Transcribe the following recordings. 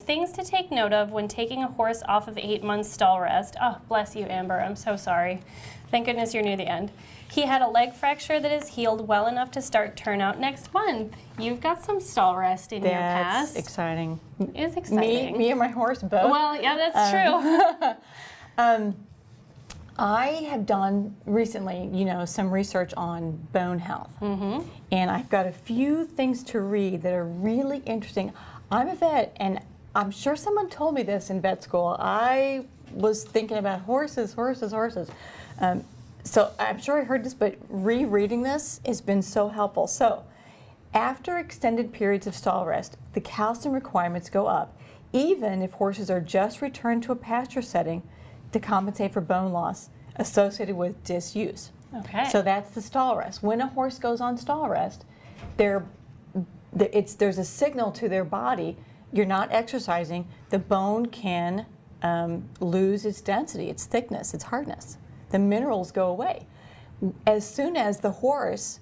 Things to take note of when taking a horse off of 8 months stall rest. Oh, bless you, Amber. I'm so sorry. Thank goodness you're near the end. He had a leg fracture that is healed well enough to start turnout next month. You've got some stall rest in your past. That's exciting. It is exciting. Me and my horse both. Well, yeah, that's true. I have done recently, some research on bone health. And I've got a few things to read that are really interesting. I'm a vet, and I'm sure someone told me this in vet school. I was thinking about horses. So I'm sure I heard this, but rereading this has been so helpful. So after extended periods of stall rest, the calcium requirements go up, even if horses are just returned to a pasture setting to compensate for bone loss associated with disuse. Okay. So that's the stall rest. When a horse goes on stall rest, there's a signal to their body, you're not exercising, the bone can lose its density, its thickness, its hardness. The minerals go away. As soon as the horse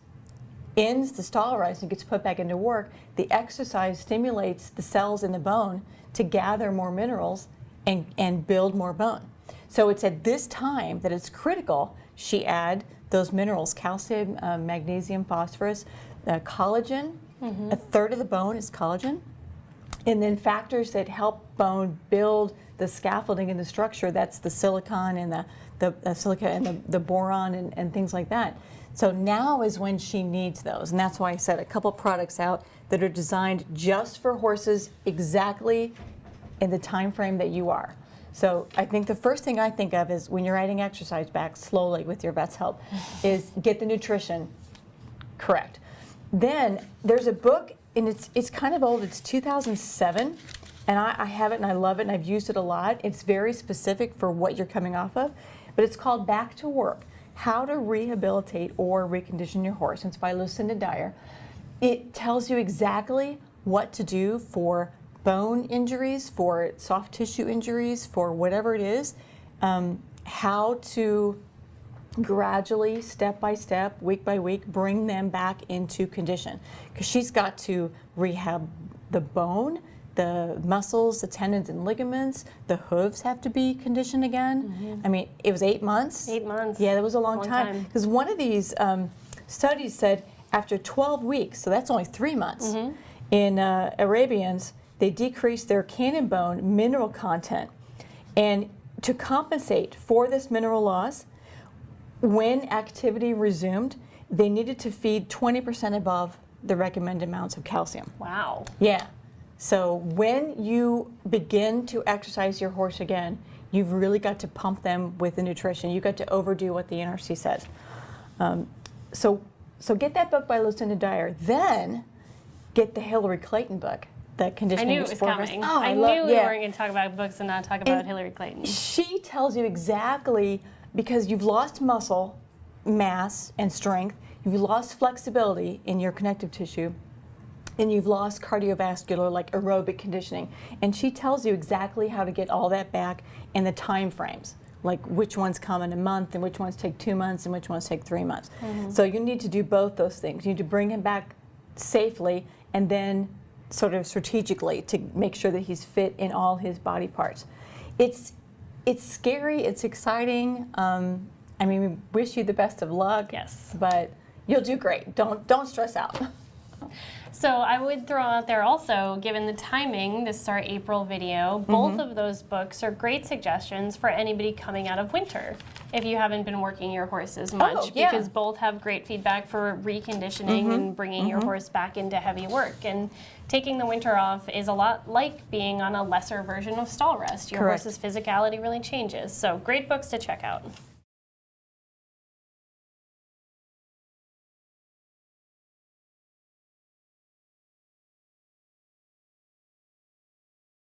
ends the stall rest and gets put back into work, the exercise stimulates the cells in the bone to gather more minerals and build more bone. So it's at this time that it's critical she add those minerals, calcium, magnesium, phosphorus, collagen. A third of the bone is collagen. And then factors that help bone build the scaffolding and the structure, that's the silicon and the silica and the boron and things like that. So now is when she needs those. And that's why I said a couple products out that are designed just for horses exactly in the time frame that you are. So I think the first thing I think of is when you're adding exercise back slowly with your vet's help is get the nutrition correct. Then there's a book, and it's kind of old. It's 2007, and I have it and I love it and I've used it a lot. It's very specific for what you're coming off of, but it's called Back to Work: How to Rehabilitate or Recondition Your Horse. It's by Lucinda Dyer. It tells you exactly what to do for bone injuries, for soft tissue injuries, for whatever it is, how to gradually, step by step, week by week, bring them back into condition. Because she's got to rehab the bone, the muscles, the tendons and ligaments, the hooves have to be conditioned again. I mean, it was 8 months. 8 months. Yeah, that was a long time. Because one of these studies said after 12 weeks, so that's only 3 months, in Arabians, they decreased their cannon bone mineral content. And to compensate for this mineral loss, when activity resumed, they needed to feed 20% above the recommended amounts of calcium. Wow. Yeah. So when you begin to exercise your horse again, you've really got to pump them with the nutrition. You've got to overdo what the NRC says. So get that book by Lucinda Dyer. Then get the Hillary Clayton book. The conditioning. I knew it was coming. Oh, I knew we weren't going to talk about books and not talk about Hillary Clayton. She tells you exactly, because you've lost muscle mass and strength, you've lost flexibility in your connective tissue, and you've lost cardiovascular, like aerobic conditioning. And she tells you exactly how to get all that back in the time frames, like which ones come in a month and which ones take 2 months and which ones take 3 months. So you need to do both those things. You need to bring him back safely and then sort of strategically to make sure that he's fit in all his body parts. It's scary, it's exciting. I mean, we wish you the best of luck. Yes. But you'll do great. Don't stress out. So I would throw out there also, given the timing, this is our April video, both of those books are great suggestions for anybody coming out of winter if you haven't been working your horse as much, because both have great feedback for reconditioning and bringing your horse back into heavy work. And taking the winter off is a lot like being on a lesser version of stall rest. Your horse's physicality really changes. So great books to check out.